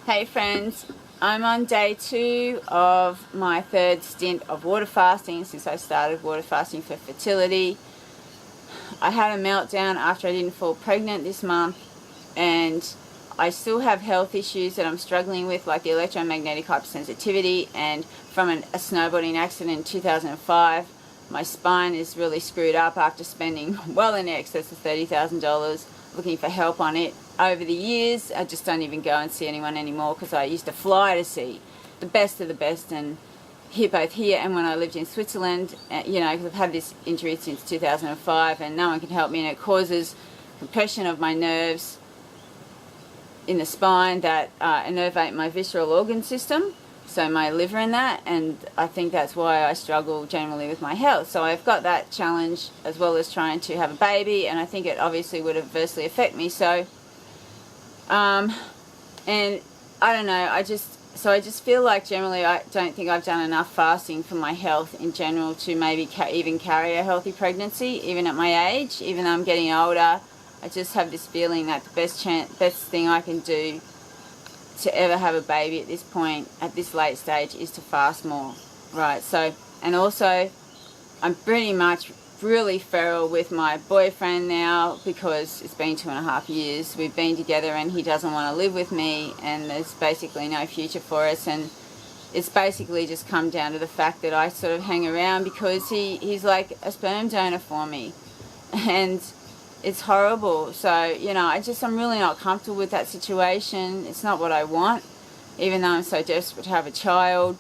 Hey friends, I'm on day 2 of my 3rd stint of water fasting since I started water fasting for fertility. I had a meltdown after I didn't fall pregnant this month, and I still have health issues that I'm struggling with, like the electromagnetic hypersensitivity, and from a snowboarding accident in 2005. My spine is really screwed up after spending well in excess of $30,000 looking for help on it. Over the years, I just don't even go and see anyone anymore because I used to fly to see the best of the best, and both here and when I lived in Switzerland, because I've had this injury since 2005 and no one can help me, and it causes compression of my nerves in the spine that innervate my visceral organ system, so my liver and that, and I think that's why I struggle generally with my health. So I've got that challenge as well as trying to have a baby, and I think it obviously would adversely affect me. So and I don't know, I just feel like generally I don't think I've done enough fasting for my health in general to maybe even carry a healthy pregnancy, even at my age. Even though I'm getting older, I just have this feeling that the best thing I can do to ever have a baby at this point, at this late stage, is to fast more, right? So, and also, I'm pretty much really feral with my boyfriend now because it's been 2.5 years. We've been together and he doesn't want to live with me, and there's basically no future for us, and it's basically just come down to the fact that I sort of hang around because he's like a sperm donor for me, and it's horrible. So, I'm really not comfortable with that situation. It's not what I want, even though I'm so desperate to have a child.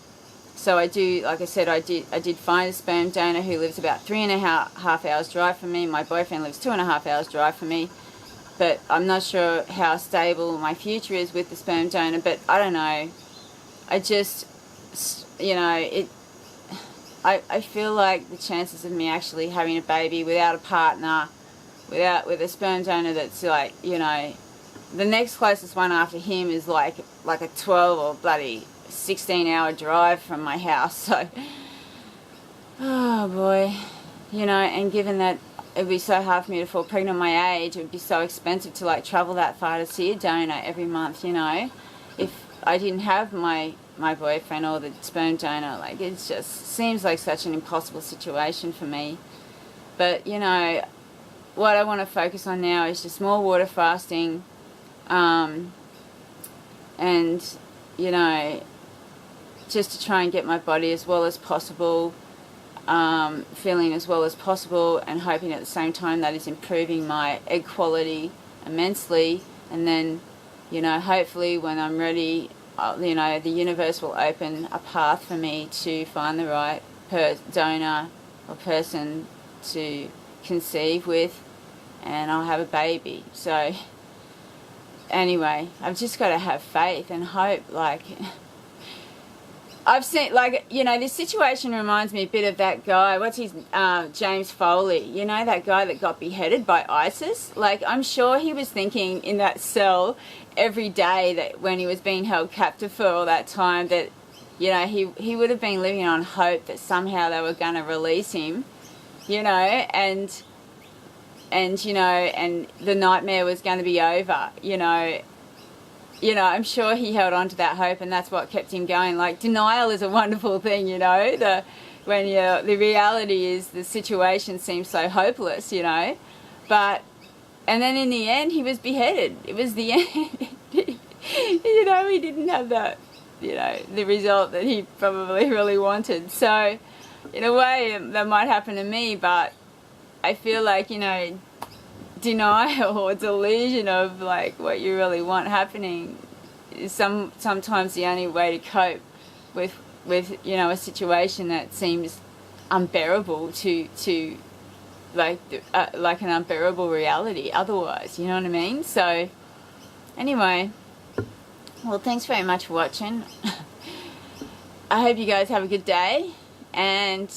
So I do, like I said, I did find a sperm donor who lives about 3.5 hours drive from me. My boyfriend lives 2.5 hours drive from me. But I'm not sure how stable my future is with the sperm donor, but I don't know. I just, I feel like the chances of me actually having a baby without a partner, with a sperm donor that's like, the next closest one after him is like a 12 or bloody 16-hour drive from my house. So, oh boy, and given that it'd be so hard for me to fall pregnant at my age, it would be so expensive to like travel that far to see a donor every month. If I didn't have my boyfriend or the sperm donor, like, it just seems like such an impossible situation for me. But what I want to focus on now is just more water fasting, and just to try and get my body as well as possible, feeling as well as possible, and hoping at the same time that is improving my egg quality immensely. And then, hopefully when I'm ready, the universe will open a path for me to find the right donor or person to conceive with, and I'll have a baby. So anyway, I've just got to have faith and hope. Like, I've seen, this situation reminds me a bit of that guy, James Foley, that guy that got beheaded by ISIS. Like, I'm sure he was thinking in that cell every day that when he was being held captive for all that time that, he would have been living on hope that somehow they were going to release him, and the nightmare was going to be over, I'm sure he held on to that hope, and that's what kept him going. Like, denial is a wonderful thing, the reality is the situation seems so hopeless, but, and then in the end he was beheaded. It was the end. He didn't have the result that he probably really wanted. So in a way that might happen to me, but I feel like, denial or delusion of like what you really want happening is sometimes the only way to cope with a situation that seems unbearable to like an unbearable reality otherwise, you know what I mean? So anyway, well, thanks very much for watching. I hope you guys have a good day, and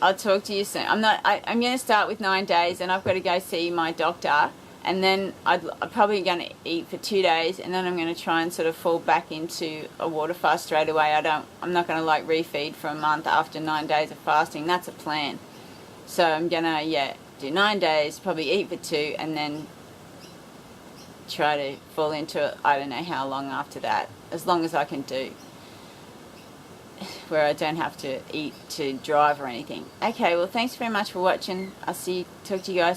I'll talk to you soon. I'm going to start with 9 days, and I've got to go see my doctor, and then I'm probably going to eat for 2 days, and then I'm going to try and sort of fall back into a water fast straight away. I'm not going to like refeed for a month after 9 days of fasting. That's a plan. So I'm going to, do 9 days, probably eat for 2, and then try to fall into it, I don't know how long after that, as long as I can do, where I don't have to eat to drive or anything. Okay, well, thanks very much for watching. Talk to you guys